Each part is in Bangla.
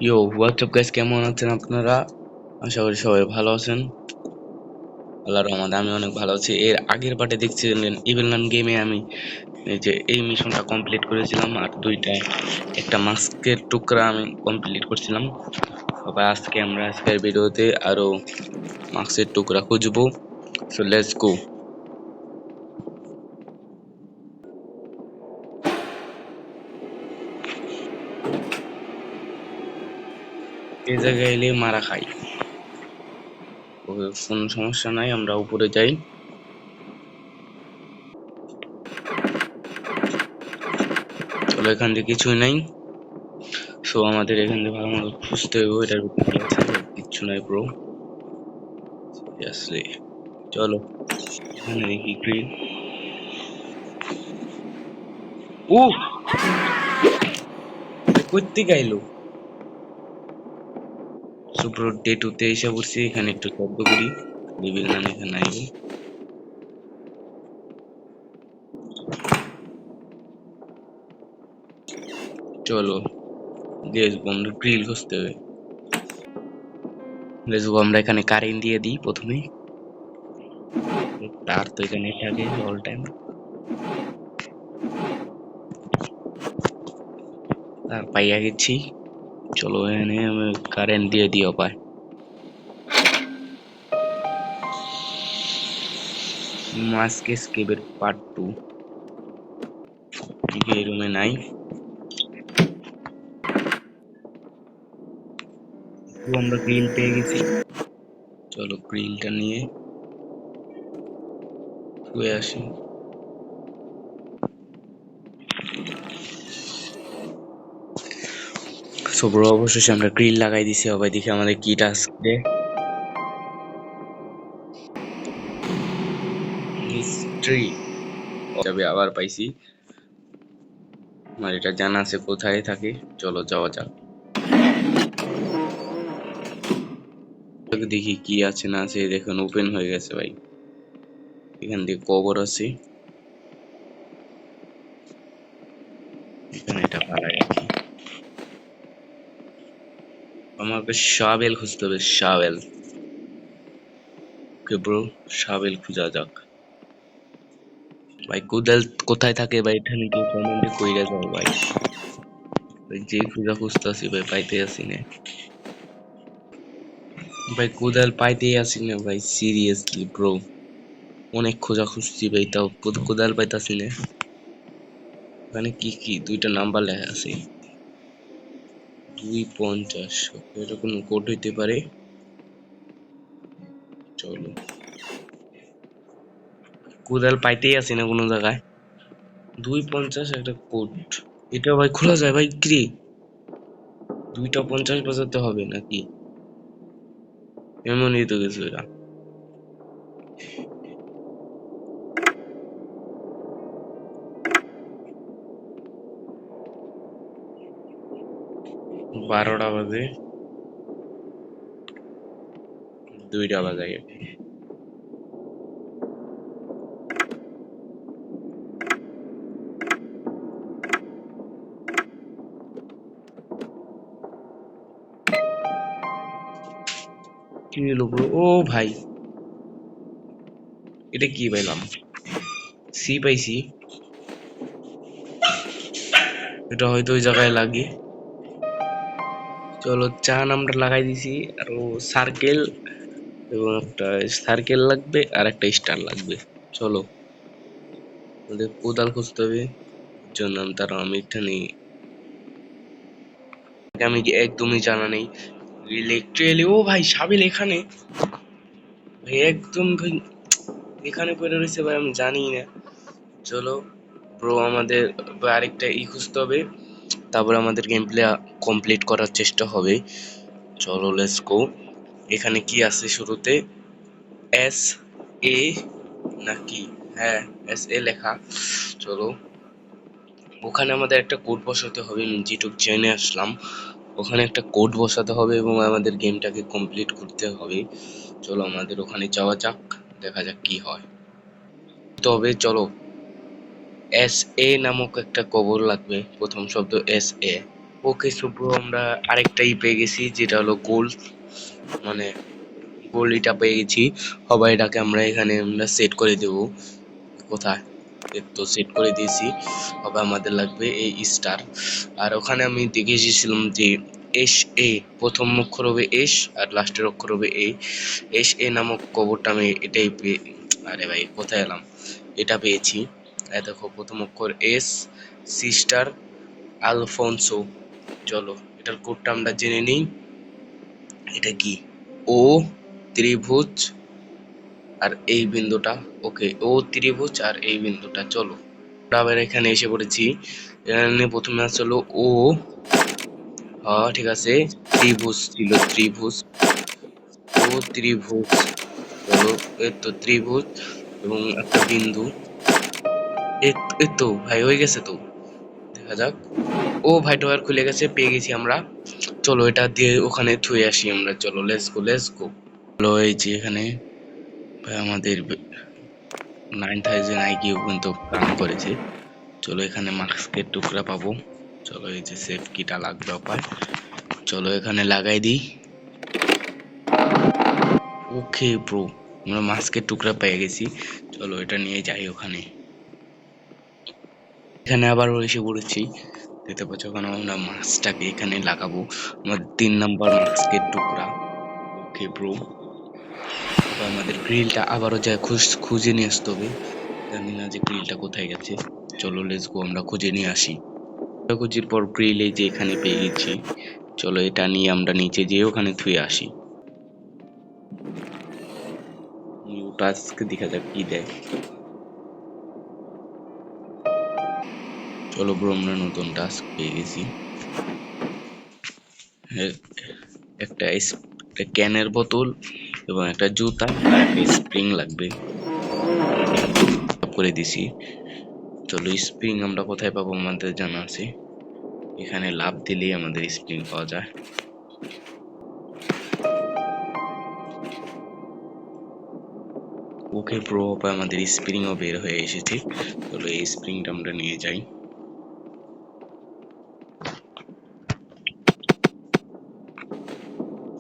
ইয়ো হোয়াটসঅ্যাপ গাইস, কেমন আছেন আপনারা? আশা করি সবাই ভালো আছেন। আল্লাহর রহমতে আমি অনেক ভালো আছি। এর আগের পার্টে দেখছিলেন ইভিল নান গেমে আমি এই মিশনটা কমপ্লিট করেছিলাম, আর একটা মাস্কের টুকরা আমি কমপ্লিট করছিলাম। সবাই আজকের ভিডিওতে আরো মাস্কের টুকরা খুঁজবো। So let's go. এই জায়গায় এলে মারা খাই, কোনো সমস্যা নাই, আমরা উপরে যাই। চলো, এখান থেকে কিছুই নাই। সো আমাদের এখান থেকে ভালো মতো খুঁজতে হবে, এটার ভিতরে কি আছে। কিচ্ছু নাই ব্রো, সিরিয়াসলি। চলো এখানে দেখি গ্রিন। ও কইতে গাইলো। সো ব্রো, ডে 2 তে এসে পড়ছি। এখানে একটু শব্দ করি, রিভিল নাম এখানে আইবো। চলো লেটস গো, আমরা গ্রিল খুঁজতে হবে। লেটস গো, আমরা এখানে কারেন্ট দিয়ে দিই প্রথমে। তার তো এখানে থাকে অল টাইম। তার পাইয়া গেছি। চলো এখানে আমি কারেন্ট দিয়ে দিও পাই। মাস্ক এসকেপের পার্ট 2 এই রুমে নাই। তো আমরা গ্রিল পেয়ে গেছি। চলো গ্রিলটা নিয়ে শুয়ে আসি। সো ব্রো, অবশেষে আমরা গ্রিল লাগাই দিছি। সবাই দেখি আমাদের কি টাস্ক দেয়। মিস্ট্রি যাবে, আবার পাইছি। আমার এটা জানা আছে কোথায় থাকে। চলো যাওয়া যাক, দেখি কি আছে না আছে। দেখুন ওপেন হয়ে গেছে ভাই। এখান দিয়ে কবর আছে, এখানে এটা পাড়ায় রাখি। আমাকে শাবেল খুঁজতে হবে, শাবেল। ওকে ব্রো, শাবেল খুঁজা যাক। ভাই কোদাল কোথায় থাকে ভাই? এখানে কেউ কমেন্টে কইরা যাও ভাই। ভাই যে খুঁজতেছি ভাই, পাইতে আসি না ভাই। কোদাল পাইতেই আসি না ভাই, সিরিয়াসলি ব্রো। অনেক খুঁজছি ভাই, তাও কোদাল পাইতাছি না। মানে কি কি দুইটা নাম্বার লেখা আছে, 250। এটা কোনো কোড হইতে পারে। চলো, কোদাল পাইতেই আসি না কোনো জায়গায়। 250 একটা কোড। এটা ভাই খোলা যায় ভাই? কি 250 বাজাতে হবে নাকি? এমনই তো কিছু এটা। 12টা বাজে, 2টা বাজায়। কি হলো ব্রো? ও ভাই, এটা কি পাইলাম? সি পাইছি। এটা হয়তো ওই জায়গায় লাগে। চলো চান আমরা লাগাই দিছি, আর সার্কেল, এবং একটা সার্কেল লাগবে আর একটা স্টার লাগবে। চলো আমাদের কোদাল খুঁজতে হবে। জন্য আমি এখানে আমি কি একদমই জানা নেই। লিটারেলি ও ভাই, সাবিল এখানে ভাই, একদম ভাই এখানে পড়ে রয়েছে ভাই, আমি জানি না। চলো ব্রো, আমাদের আরেকটা খুঁজতে হবে, তারপর আমাদের গেম প্লে কমপ্লিট করার চেষ্টা হবে। চলো লেটস গো। এখানে কি আছে শুরুতে? এস এ নাকি? হ্যাঁ, এস এ লেখা। চলো ওখানে আমাদের একটা কোড বসাতে হবে। আমি যেটুক জেনে আসলাম, ওখানে একটা কোড বসাতে হবে এবং আমাদের গেমটাকে কমপ্লিট করতে হবে। চলো আমাদের ওখানে যাওয়া যাক, দেখা যাক কি হয়। তবে চলো, এস এ নামক একটা কবর লাগবে। প্রথম শব্দ এস এ। ওকে শুভ্র, আমরা আরেকটাই পেয়ে গেছি যেটা হলো গোল, মানে গোলিটা পেয়ে গেছি। সবাই এটাকে আমরা এখানে আমরা সেট করে দেব। কোথায়? এই তো সেট করে দিয়েছি। হবে আমাদের লাগবে এই স্টার। আর ওখানে আমি দেখে এসেছিলাম যে এস এ, প্রথম অক্ষর হবে এস আর লাস্টের অক্ষর হবে এ। এস এ নামক কবরটা আমি এটাই পেয়ে, আরে ভাই কোথায় এলাম, এটা পেয়েছি। এই দেখো প্রথম অক্ষর এস, সিস্টার আলফোনসো। চলো এটার কোডটা আমরা জেনে নিই। এটা কি? ও ত্রিভুজ আর এই বিন্দুটা। ওকে, ও ত্রিভুজ আর এই বিন্দুটা। চলো আমরা আবার এখানে এসে পড়েছি। এখানে প্রথমে আসলো ও, ঠিক আছে, ত্রিভুজ ছিল, ত্রিভুজ, ও ত্রিভুজ। চলো, এই তো ত্রিভুজ এবং একটা বিন্দু। এই তো ভাই হয়ে গেছে তো, দেখা যাক। ও ভাই ডয়ার খুলে গেছে, পেয়ে গেছি আমরা। চলো এটা দিয়ে ওখানে থুয়ে আসি আমরা। চলো লেটস গো, লেটস গো। চলো এই যে এখানে ভাই আমাদের 9000 আইকিউ কিন্তু রান করেছে। চলো এখানে মাস্কের টুকরা পাবো। চলো এই যে সেফ কিটা লাগবে আবার। চলো এখানে লাগাই দিই। ওকে ব্রো, আমরা মাস্কের টুকরা পেয়ে গেছি। চলো এটা নিয়ে যাই ওখানে। এখানে আবার এসে পড়েছি, দেখতে পাচ্ছ ওখানে আমরা মাস্কটাকে এখানে লাগাবো। আমার 3 নাম্বার মাস্কের টুকরা। ওকে ব্রো, আমাদের গ্রিলটা আবারও যা খুঁজে নিয়ে আসতে হবে। জানি না যে গ্রিলটা কোথায় গেছে। চলো লেটস গো, আমরা খুঁজে নিয়ে আসি। খোঁজাখুঁজির পর গ্রিল এই যে এখানে পেয়ে গেছি। চলো এটা নিয়ে আমরা নিচে যেয়ে ওখানে থুয়ে আসি। নিউ টাস্ক দেখা যাক কি দেয়। চলো ব্রো, আমরা নতুন টাস্ক পেয়ে গেছি। একটা ক্যানের বোতল এবং একটা জুতা আর একটা স্প্রিং লাগবে করে দিছি। চলো স্প্রিং আমরা কোথায় পাবো আমাদের জানা আছে, এখানে লাফ দিলেই আমাদের স্প্রিং পাওয়া যায়। ওকে প্রো, আমাদের স্প্রিংও বের হয়ে এসেছে। চলো এই স্প্রিংটা আমরা নিয়ে যাই।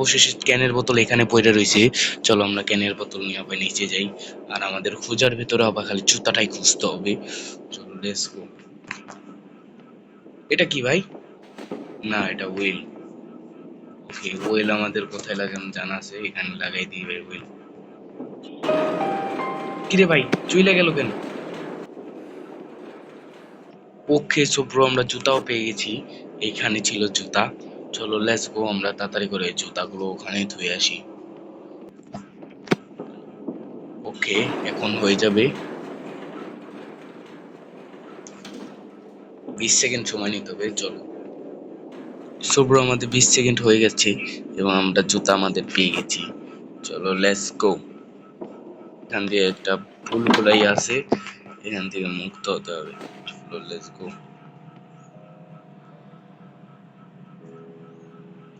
অবশেষে ক্যানের বোতল এখানে পড়ে রয়েছে। চলো আমরা ক্যানের বোতল নিয়ে আবার নিচে যাই। আর আমাদের খোঁজার ভেতরে আবার খালি জুতাটাই খুঁজতে হবে। চলো লেটস গো। এটা কি ভাই? না এটা হুইল। ওকে, হুইল আমাদের কোথায় লাগানো জানা আছে, এখানে লাগাই দিই ভাই হুইল। কিরে ভাই চুইলা গেল কেন? ওকে শুভ্র, আমরা জুতাও পেয়ে গেছি। এইখানে ছিল জুতা। চলো লেটস গো, আমরা তাড়াতাড়ি করে জুতাগুলো ওখানে ধুয়ে আসি। ওকে, এখন হয়ে যাবে। 20 সেকেন্ড সময় নিতে হবে। চলো শুভ্র, আমাদের 20 সেকেন্ড হয়ে গেছে এবং আমরা জুতা আমাদের পেয়ে গেছি। চলো লেটস গো। এখান দিয়ে একটা ফুল খোলাই আছে, এখান থেকে মুক্ত হতে হবে। চলো লেটস গো।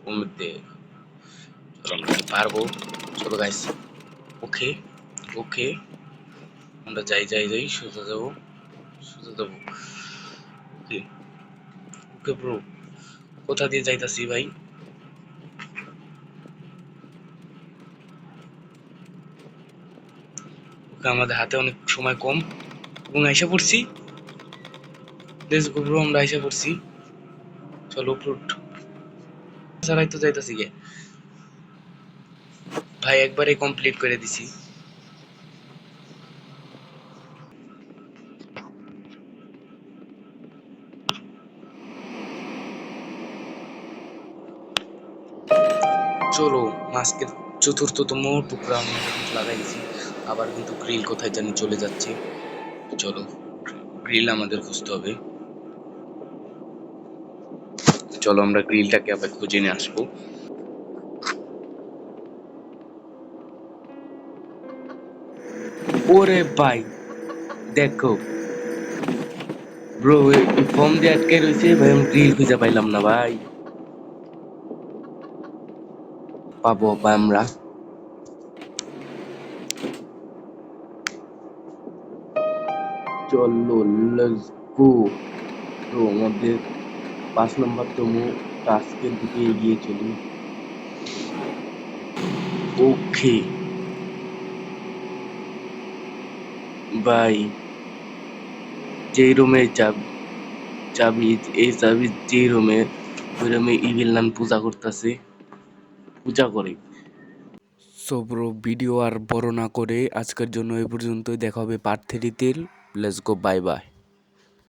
কমতে, চলো আমরা কি পারবো? চলো গাইস। ওকে, ওকে, আমরা যাই যাই যাই, সোজা যাবো, সোজা যাবো। ওকে, ওকে ব্রো, কোথা দিয়ে যাইতাছি ভাই? ওকে, আমাদের হাতে অনেক সময় কম এবং আইসা পড়ছি। লেটস গো ব্রো, আমরা আইসা পড়ছি। চলো ফ্রুট ছাড়াই তো যাইতাছি গে ভাই, একবারে কমপ্লিট করে দিছি। চলো মাস্কের চতুর্থতম টুকরা আমি কিন্তু লাগাই দিছি। আবার কিন্তু গ্রিল কোথায় জানি চলে যাচ্ছে। চলো গ্রিল আমাদের খুঁজতে হবে। চলো আমরা গ্রিলটাকে আবার খুঁজে নিয়ে আসবো। ওরে ভাই দেখো ব্রো, ফর্ম দিয়ে আটকে রয়েছে ভাই, আমি গ্রিল খুঁজে পাইলাম না ভাই। পাবো বা আমরা। চলো লেটস গো। তো আমাদের 5 নম্বরতম টাস্কের দিকে এগিয়ে চলি। ওকে ভাই, যেই রুমে চাবি এই চাবি যেই রুমে, ওই রুমে ইভিল নান পূজা করতেছে, পূজা করে। সো ব্রো, ভিডিও আর বড় না করে আজকের জন্য এই পর্যন্তই। দেখা হবে পার্ট 3-তে। Let's go, bye by.